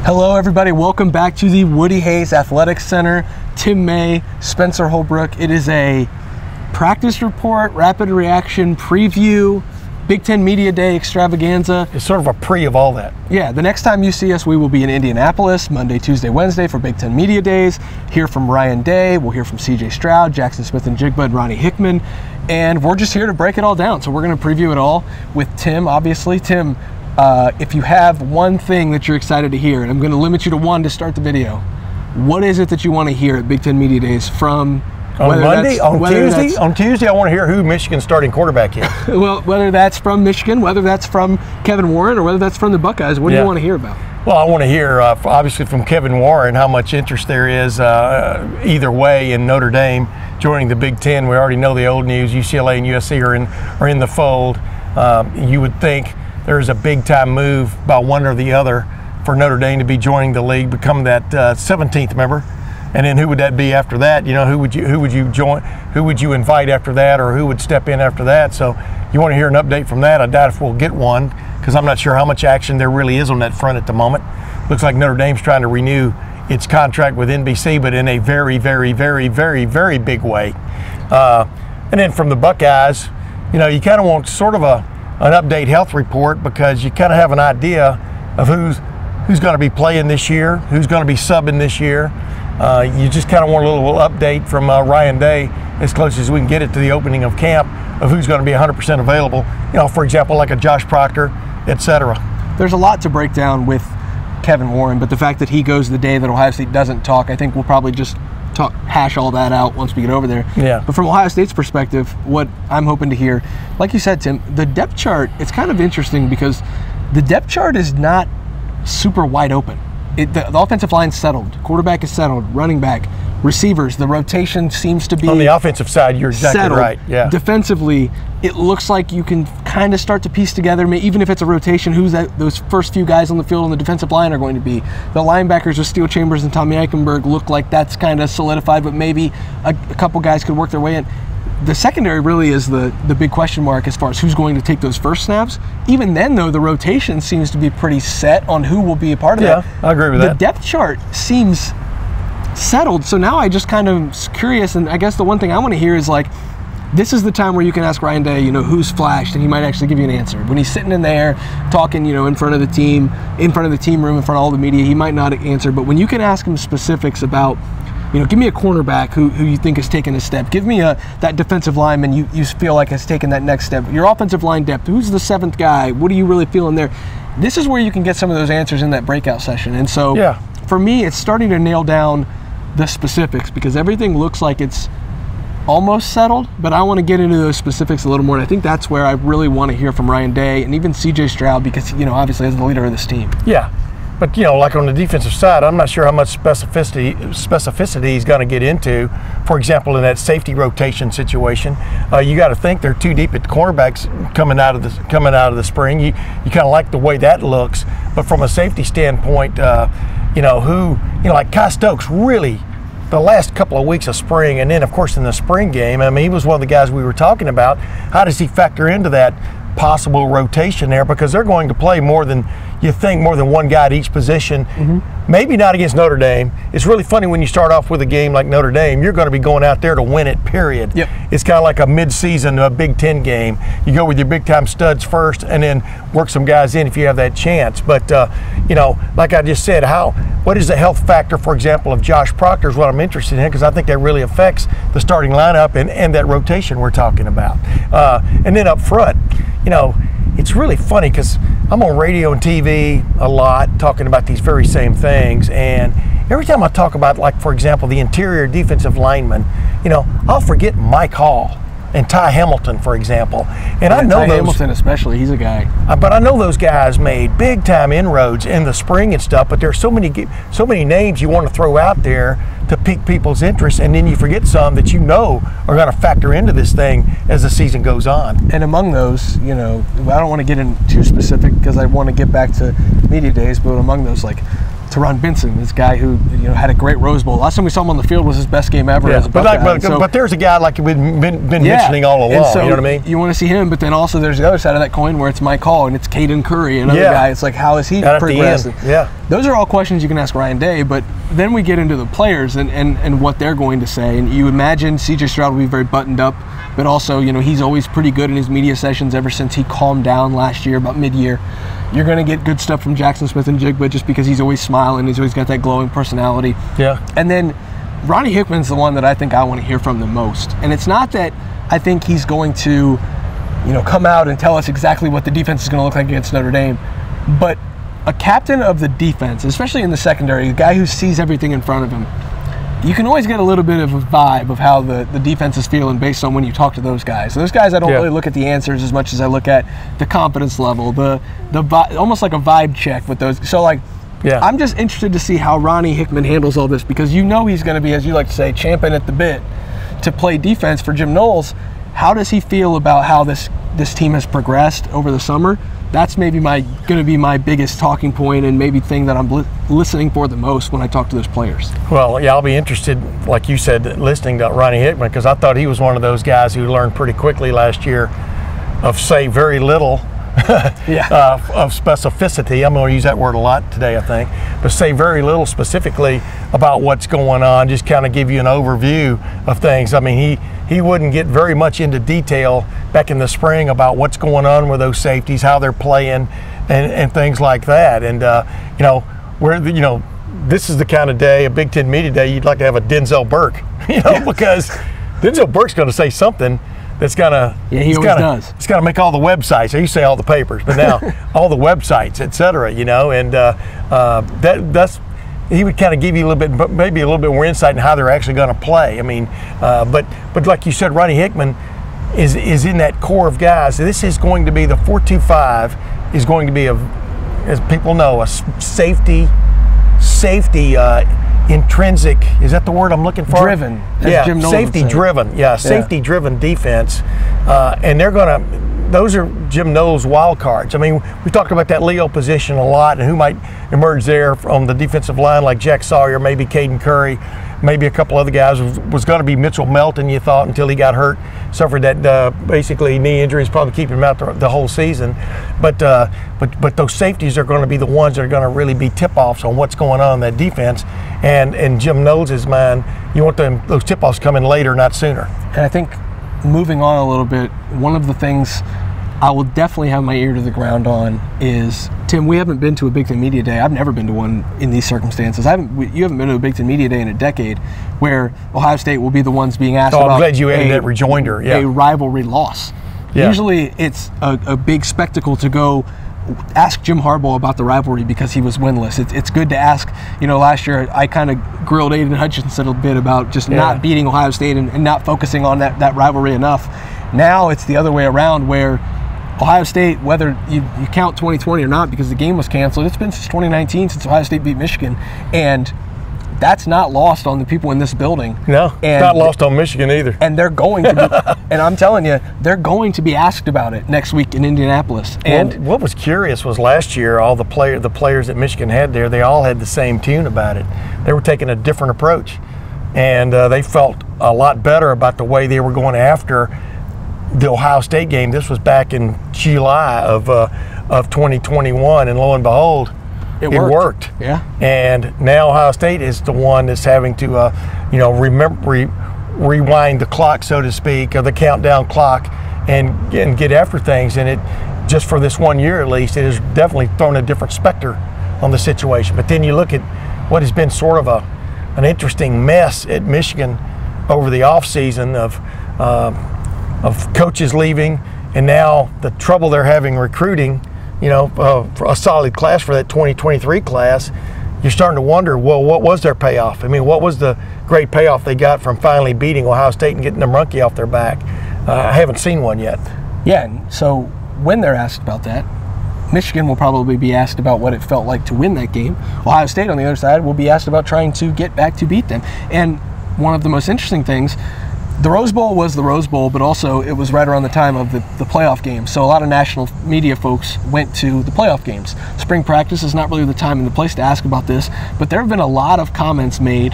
Hello everybody, welcome back to the Woody Hayes Athletics Center. Tim May, Spencer Holbrook. It is a practice report, rapid reaction preview, Big Ten Media Day extravaganza. It's sort of a pre of all that. Yeah, the next time you see us, we will be in Indianapolis, Monday, Tuesday, Wednesday for Big Ten Media Days. Hear from Ryan Day, we'll hear from CJ Stroud, Jackson Smith and Jigba, and Ronnie Hickman. And we're just here to break it all down. So we're gonna preview it all with Tim, obviously. Tim, if you have one thing that you're excited to hear, and I'm going to limit you to one to start the video, what is it that you want to hear at Big Ten Media Days from on Monday, on Tuesday? On Tuesday, I want to hear who Michigan's starting quarterback is. Well, whether that's from Michigan, whether that's from Kevin Warren, or whether that's from the Buckeyes, what do you want to hear about? Well, I want to hear, obviously, from Kevin Warren how much interest there is either way in Notre Dame joining the Big Ten. We already know the old news. UCLA and USC are in the fold. You would think there's a big-time move by one or the other for Notre Dame to be joining the league, become that 17th member, and then who would that be after that? You know, who would you join? Who would you invite after that, or who would step in after that? So you want to hear an update from that? I doubt if we'll get one, because I'm not sure how much action there really is on that front at the moment. Looks like Notre Dame's trying to renew its contract with NBC, but in a very, very, very, very, very big way. And then from the Buckeyes, you know, you kind of want sort of an update health report, because you kind of have an idea of who's going to be playing this year, who's going to be subbing this year. You just kind of want a little update from Ryan Day, as close as we can get it to the opening of camp, of who's going to be 100% available. You know, for example, like a Josh Proctor, etc. There's a lot to break down with Kevin Warren, but the fact that he goes the day that Ohio State doesn't talk, I think we'll probably just hash all that out once we get over there. Yeah. But from Ohio State's perspective, what I'm hoping to hear, like you said, Tim, the depth chart, it's kind of interesting because the depth chart is not super wide open. The offensive line's settled, quarterback is settled, running back, receivers, the rotation seems to be on the offensive side. You're exactly settled. Right. Yeah. Defensively, it looks like you can kind of start to piece together, even if it's a rotation, who's those first few guys on the field on the defensive line are going to be. The linebackers with Steele Chambers and Tommy Eichenberg look like that's kind of solidified, but maybe a couple guys could work their way in. The secondary really is the big question mark as far as who's going to take those first snaps. Even then, though, the rotation seems to be pretty set on who will be a part of that. Yeah, I agree with that. The depth chart seems settled. So now I just kind of curious, and I guess the one thing I want to hear is, like, this is the time where you can ask Ryan Day, you know, who's flashed, and he might actually give you an answer. When he's sitting in there talking, you know, in front of the team, in front of the team room, in front of all the media, he might not answer. But when you can ask him specifics about, you know, give me a cornerback who you think has taken a step. Give me that defensive lineman you feel like has taken that next step. Your offensive line depth, who's the seventh guy? What are you really feeling there? This is where you can get some of those answers in that breakout session. And so for me, it's starting to nail down the specifics, because everything looks like it's almost settled, but I want to get into those specifics a little more. And I think that's where I really want to hear from Ryan Day and even CJ Stroud, because, you know, obviously as the leader of this team. Yeah. But, you know, like on the defensive side, I'm not sure how much specificity he's going to get into. For example, in that safety rotation situation, you got to think they're too deep at the cornerbacks coming out of the spring. You kind of like the way that looks, but from a safety standpoint, you know, like Kai Stokes really, the last couple of weeks of spring, and then of course in the spring game, I mean, he was one of the guys we were talking about. How does he factor into that possible rotation there? Because they're going to play more than you think, more than one guy at each position. Maybe not against Notre Dame. It's really funny when you start off with a game like Notre Dame, you're going to be going out there to win it, period. It's kind of like a mid-season Big Ten game. You go with your big-time studs first and then work some guys in if you have that chance. But, you know, like I just said, what is the health factor, for example, of Josh Proctor is what I'm interested in, because I think that really affects the starting lineup and that rotation we're talking about. And then up front, you know, it's really funny because I'm on radio and TV a lot talking about these very same things, and every time I talk about, like, for example, the interior defensive lineman, you know, I'll forget Mike Hall and Ty Hamilton, for example. And I know Ty Hamilton especially, he's a guy. But I know those guys made big time inroads in the spring and stuff, but there's so many names you want to throw out there to pique people's interest, and then you forget some that you know are going to factor into this thing as the season goes on. And among those, you know, I don't want to get in too specific because I want to get back to media days, but among those, like Teron Benson, this guy who, you know, had a great Rose Bowl. Last time we saw him on the field was his best game ever as a Buckeye. But there's a guy like we've been mentioning all along, so you know what I mean? You want to see him, but then also there's the other side of that coin where it's Mike Hall and it's Caden Curry, another guy. It's like, how is he progressing? Yeah. those are all questions you can ask Ryan Day, but then we get into the players and what they're going to say. And you imagine C.J. Stroud will be very buttoned up, but also, you know, he's always pretty good in his media sessions ever since he calmed down last year, about mid-year. You're going to get good stuff from Jackson Smith and Jigba just because he's always smiling. He's always got that glowing personality. Yeah. And then Ronnie Hickman's the one that I think I want to hear from the most. And it's not that I think he's going to, you know, come out and tell us exactly what the defense is going to look like against Notre Dame, but a captain of the defense, especially in the secondary, a guy who sees everything in front of him, you can always get a little bit of a vibe of how the defense is feeling based on when you talk to those guys. So those guys, I don't really look at the answers as much as I look at the confidence level, the almost like a vibe check with those. So, like, I'm just interested to see how Ronnie Hickman handles all this, because you know he's going to be, as you like to say, champing at the bit to play defense for Jim Knowles. How does he feel about how this team has progressed over the summer? That's maybe going to be my biggest talking point and maybe thing that I'm listening for the most when I talk to those players. Well, yeah, I'll be interested, like you said, listening to Ronnie Hickman, because I thought he was one of those guys who learned pretty quickly last year of say very little of specificity. I'm going to use that word a lot today, I think, but say very little specifically about what's going on, just kind of give you an overview of things. I mean, he wouldn't get very much into detail back in the spring about what's going on with those safeties, how they're playing, and things like that. And you know, this is the kind of day, a Big Ten Media Day, you'd like to have a Denzel Burke, you know, because Denzel Burke's going to say something that's gonna, he always does. It's got to make all the websites. I used to say all the papers, but now all the websites, etc. You know, and that's. He would kind of give you a little bit, maybe a little bit more insight in how they're actually going to play. I mean, but like you said, Ronnie Hickman is in that core of guys. This is going to be the 4-2-5 is going to be as people know, a safety intrinsic. Is that the word I'm looking for? Driven. Yeah, safety driven. Yeah, safety driven defense, and they're going to. Those are Jim Knowles' wild cards. I mean, we talked about that Leo position a lot and who might emerge there from the defensive line, like Jack Sawyer, maybe Caden Curry, maybe a couple other guys. Was going to be Mitchell Melton, you thought, until he got hurt, suffered that basically knee injuries, probably keeping him out the whole season. But those safeties are going to be the ones that are going to really be tip-offs on what's going on in that defense. And in Jim Knowles' mind, you want those tip-offs coming later, not sooner. And I think, moving on a little bit, one of the things I will definitely have my ear to the ground on is, Tim, we haven't been to a Big Ten Media Day. I've never been to one in these circumstances. You haven't been to a Big Ten Media Day in a decade where Ohio State will be the ones being asked about I'm glad you added that rejoinder. Yeah. A rivalry loss. Yeah. Usually it's a big spectacle to go ask Jim Harbaugh about the rivalry because he was winless. It's good to ask. You know, last year I kind of grilled Aiden Hutchinson a bit about just not beating Ohio State and not focusing on that rivalry enough. Now it's the other way around, where Ohio State, whether you count 2020 or not because the game was canceled, it's been since 2019 since Ohio State beat Michigan, and that's not lost on the people in this building. No, it's not lost on Michigan either. And they're going to be, and I'm telling you, they're going to be asked about it next week in Indianapolis. And what was curious was last year, all the players that Michigan had there, they all had the same tune about it. They were taking a different approach, and they felt a lot better about the way they were going after the Ohio State game. This was back in July of 2021, and lo and behold, it worked. Yeah. And now Ohio State is the one that's having to, rewind the clock, so to speak, or the countdown clock, and get after things. And it, just for this 1 year at least, it has definitely thrown a different specter on the situation. But then you look at what has been sort of an interesting mess at Michigan over the offseason of coaches leaving, and now the trouble they're having recruiting. For a solid class for that 2023 class, you're starting to wonder, well, what was their payoff? I mean, what was the great payoff they got from finally beating Ohio State and getting the monkey off their back? I haven't seen one yet. Yeah, and so when they're asked about that, Michigan will probably be asked about what it felt like to win that game. Ohio State, on the other side, will be asked about trying to get back to beat them. And one of the most interesting things, the Rose Bowl was the Rose Bowl, but also it was right around the time of the playoff games. So a lot of national media folks went to the playoff games. Spring practice is not really the time and the place to ask about this, but there have been a lot of comments made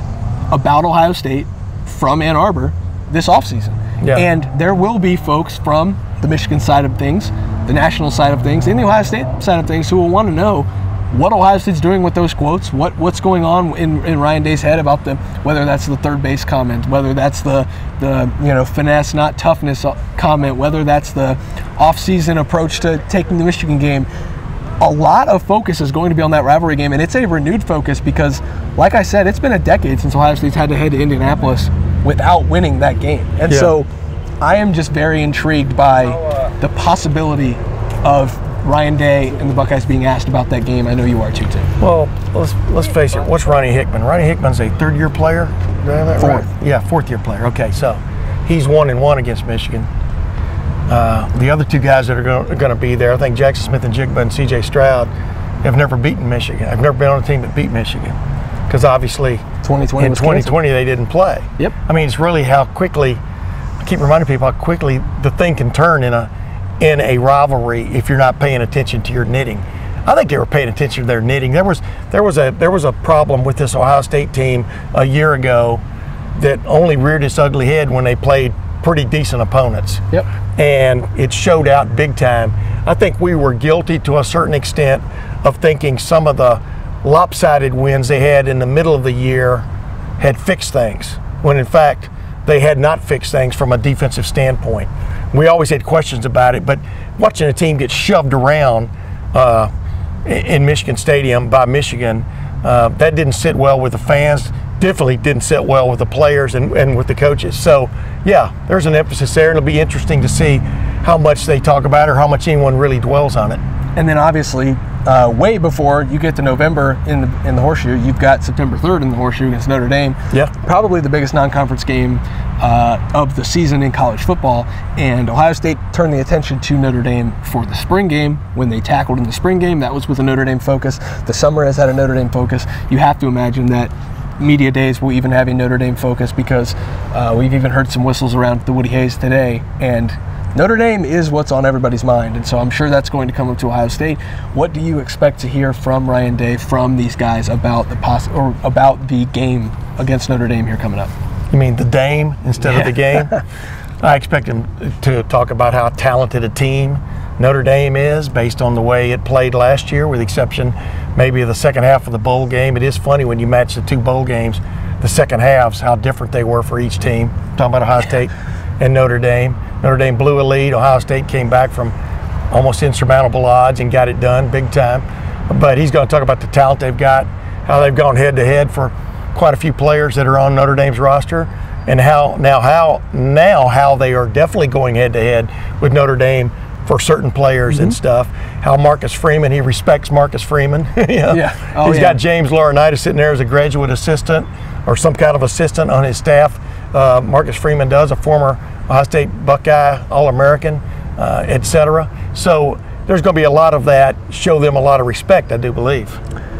about Ohio State from Ann Arbor this offseason. Yeah. And there will be folks from the Michigan side of things, the national side of things, and the Ohio State side of things who will want to know, what Ohio State's doing with those quotes, what's going on in Ryan Day's head about them, whether that's the third base comment, whether that's the finesse, not toughness comment, whether that's the off-season approach to taking the Michigan game. A lot of focus is going to be on that rivalry game, and it's a renewed focus because, like I said, it's been a decade since Ohio State's had to head to Indianapolis without winning that game. And so I am just very intrigued by the possibility of Ryan Day and the Buckeyes being asked about that game. I know you are too, Tim. Well, let's face it. What's Ronnie Hickman? Ronnie Hickman's a third-year player? Fourth. Right? Yeah, fourth-year player. Okay, so he's 1-1 against Michigan. The other two guys that are going to be there, I think Jackson Smith-Njigba and C.J. Stroud, have never beaten Michigan. I've never been on a team that beat Michigan because obviously 2020 in 2020 they didn't play. Yep. I mean, it's really how quickly, I keep reminding people how quickly the thing can turn in a rivalry if you're not paying attention to your knitting. I think they were paying attention to their knitting. There was a problem with this Ohio State team a year ago that only reared its ugly head when they played pretty decent opponents. Yep. And it showed out big time. I think we were guilty to a certain extent of thinking some of the lopsided wins they had in the middle of the year had fixed things, when in fact they had not fixed things from a defensive standpoint. We always had questions about it, but watching a team get shoved around in Michigan Stadium by Michigan, that didn't sit well with the fans, definitely didn't sit well with the players and with the coaches. So yeah, there's an emphasis there. It'll be interesting to see how much they talk about it or how much anyone really dwells on it. And then obviously, way before you get to November in the Horseshoe, you've got September 3rd in the Horseshoe against Notre Dame. Yeah. Probably the biggest non-conference game of the season in college football. And Ohio State turned the attention to Notre Dame for the spring game. When they tackled in the spring game, that was with a Notre Dame focus. The summer has had a Notre Dame focus. You have to imagine that media days will even have a Notre Dame focus because we've even heard some whistles around the Woody Hayes today. And Notre Dame is what's on everybody's mind, and so I'm sure that's going to come up to Ohio State. What do you expect to hear from Ryan Day, from these guys about about the game against Notre Dame here coming up? You mean the Dame instead of the game? I expect him to talk about how talented a team Notre Dame is based on the way it played last year, with the exception maybe of the second half of the bowl game. It is funny when you match the two bowl games, the second halves, how different they were for each team. I'm talking about Ohio State and Notre Dame. Notre Dame blew a lead. Ohio State came back from almost insurmountable odds and got it done big time. But he's going to talk about the talent they've got, how they've gone head-to-head for quite a few players that are on Notre Dame's roster, and how they are definitely going head-to-head with Notre Dame for certain players and stuff. How Marcus Freeman, he respects Marcus Freeman. He's got James Laurinaitis sitting there as a graduate assistant or some kind of assistant on his staff. Marcus Freeman does, a former Ohio State Buckeye, All-American, etc. So there's going to be a lot of that. Show them a lot of respect, I do believe.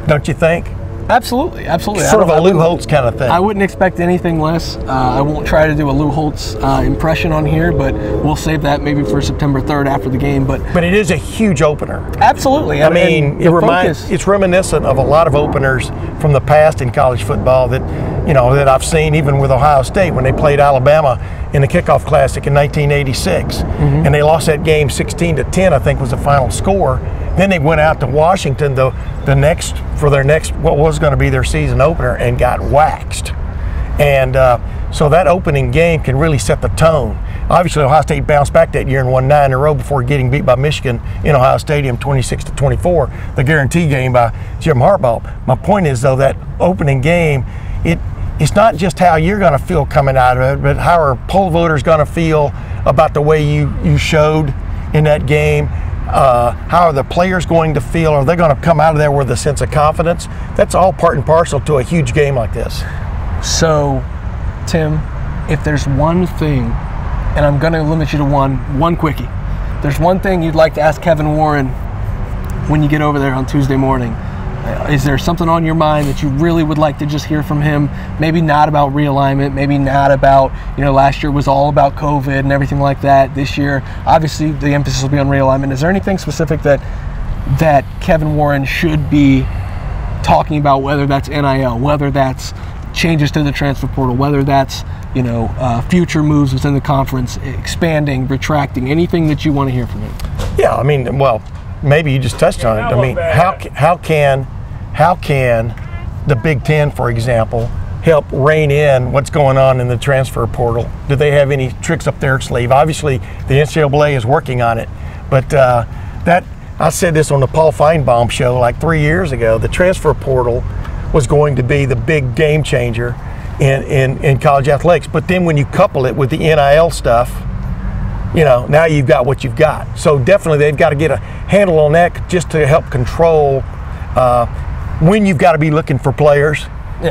Don't you think? Absolutely, absolutely. Sort of a Lou Holtz kind of thing. I wouldn't expect anything less. I won't try to do a Lou Holtz impression on here, but we'll save that maybe for September 3rd after the game. But it is a huge opener. Absolutely. I mean, it's reminiscent of a lot of openers from the past in college football that I've seen, even with Ohio State when they played Alabama in the Kickoff Classic in 1986, and they lost that game 16-10, I think was the final score. Then they went out to Washington for their next what was going to be their season opener and got waxed. And so that opening game can really set the tone. Obviously, Ohio State bounced back that year and won 9 in a row before getting beat by Michigan in Ohio Stadium 26-24, the guarantee game by Jim Harbaugh. My point is, though, that opening game, it's not just how you're going to feel coming out of it, but how are poll voters going to feel about the way you showed in that game. How are the players going to feel? Are they going to come out of there with a sense of confidence? That's all part and parcel to a huge game like this. So, Tim, if there's one thing, and I'm going to limit you to one quickie. There's one thing you'd like to ask Kevin Warren when you get over there on Tuesday morning. Is there something on your mind that you really would like to just hear from him? Maybe not about realignment, maybe not about, last year was all about COVID and everything like that. This year, obviously, the emphasis will be on realignment. Is there anything specific that Kevin Warren should be talking about, whether that's NIL, whether that's changes to the transfer portal, whether that's, future moves within the conference, expanding, retracting, anything that you want to hear from him? Yeah, I mean, well, maybe you just touched on it. I mean, how can the Big Ten, for example, help rein in what's going on in the transfer portal? Do they have any tricks up their sleeve? Obviously, the NCAA is working on it, but I said this on the Paul Feinbaum show like 3 years ago. The transfer portal was going to be the big game changer in college athletics. But then when you couple it with the NIL stuff, you know, now you've got what you've got. So definitely they've got to get a handle on that just to help control when you've got to be looking for players,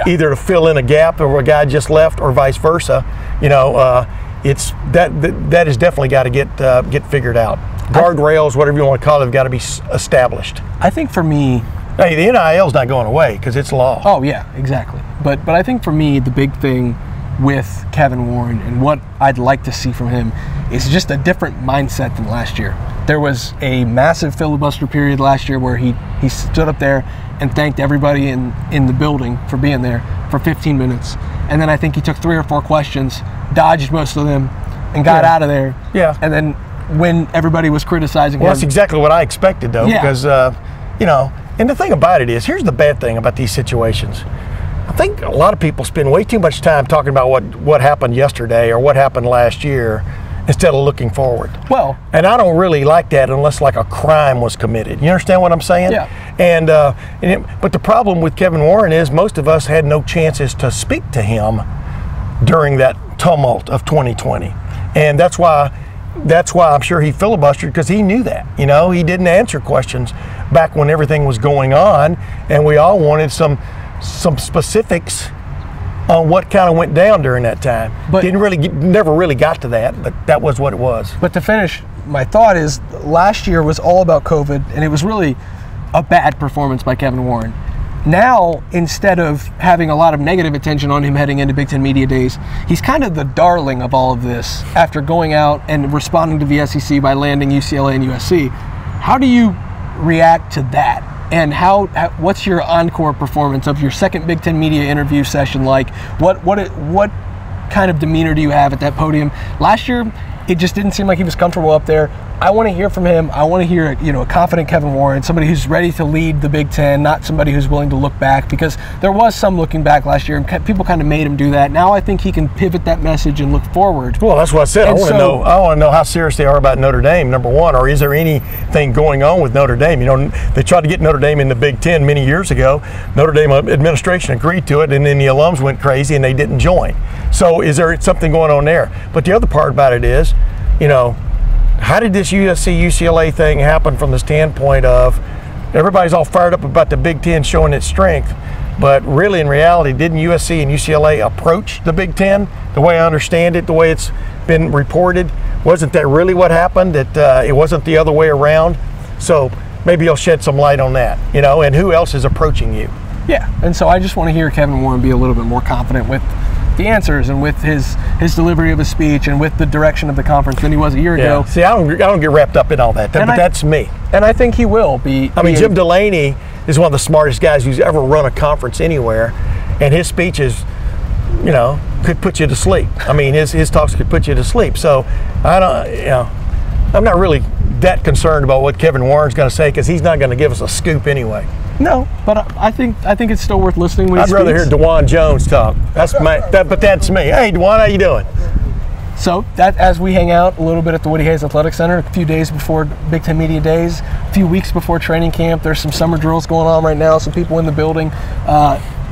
either to fill in a gap or a guy just left or vice versa. You know, it's that has definitely got to get figured out. Guardrails, whatever you want to call it, have got to be established. I think for me, hey, the NIL's not going away because it's law. Oh yeah, exactly. But I think for me, the big thing with Kevin Warren and what I'd like to see from him is just a different mindset than last year. There was a massive filibuster period last year where he stood up there and thanked everybody in the building for being there for 15 minutes. And then I think he took 3 or 4 questions, dodged most of them, and got out of there. Yeah. And then when everybody was criticizing him. Well, that's exactly what I expected, though, because, you know, and the thing about it is, here's the bad thing about these situations. I think a lot of people spend way too much time talking about what happened yesterday or what happened last year instead of looking forward. Well, and I don't really like that unless like a crime was committed. You understand what I'm saying? Yeah. But the problem with Kevin Warren is most of us had no chances to speak to him during that tumult of 2020, and that's why I'm sure he filibustered, because he knew that. You know, he didn't answer questions back when everything was going on, and we all wanted some specifics on what kind of went down during that time. But never really got to that, but that was what it was. But to finish, my thought is last year was all about COVID, and it was really a bad performance by Kevin Warren. Now, instead of having a lot of negative attention on him heading into Big Ten Media Days, he's kind of the darling of all of this after going out and responding to the SEC by landing UCLA and USC. How do you react to that? And what's your encore performance of your second Big Ten media interview session like? What kind of demeanor do you have at that podium? Last year, it just didn't seem like he was comfortable up there. I want to hear from him. I want to hear, you know, a confident Kevin Warren, somebody who's ready to lead the Big Ten, not somebody who's willing to look back, because there was some looking back last year, and people kind of made him do that. Now I think he can pivot that message and look forward. Well, that's what I said. I want to know how serious they are about Notre Dame, number one, or is there anything going on with Notre Dame? You know, they tried to get Notre Dame in the Big Ten many years ago. Notre Dame administration agreed to it, and then the alums went crazy and they didn't join. So is there something going on there? But the other part about it is, you know, how did this USC-UCLA thing happen from the standpoint of everybody's all fired up about the Big Ten showing its strength, but really in reality, didn't USC and UCLA approach the Big Ten the way I understand it, the way it's been reported? Wasn't that really what happened, that it wasn't the other way around? So maybe you'll shed some light on that, you know, and who else is approaching you? Yeah, and so I just want to hear Kevin Warren be a little bit more confident with the answers and with his delivery of his speech and with the direction of the conference than he was a year ago. See, I don't get wrapped up in all that, but that's me. And I think he will be. I mean, Jim Delaney is one of the smartest guys who's ever run a conference anywhere, and his speeches, you know, could put you to sleep. I mean, his talks could put you to sleep. So I'm not really that concerned about what Kevin Warren's going to say, because he's not going to give us a scoop anyway. No, but I think it's still worth listening when he speaks. I'd rather hear DeJuan Jones talk. But that's me. Hey, DeJuan, how you doing? So that as we hang out a little bit at the Woody Hayes Athletic Center, a few days before Big Ten Media Days, a few weeks before training camp, there's some summer drills going on right now, some people in the building.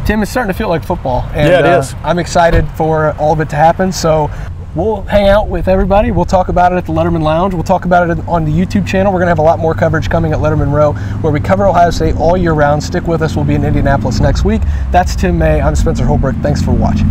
Tim, it's starting to feel like football. And, yeah, it is. I'm excited for all of it to happen. So we'll hang out with everybody. We'll talk about it at the Lettermen Lounge. We'll talk about it on the YouTube channel. We're going to have a lot more coverage coming at Lettermen Row, where we cover Ohio State all year round. Stick with us. We'll be in Indianapolis next week. That's Tim May. I'm Spencer Holbrook. Thanks for watching.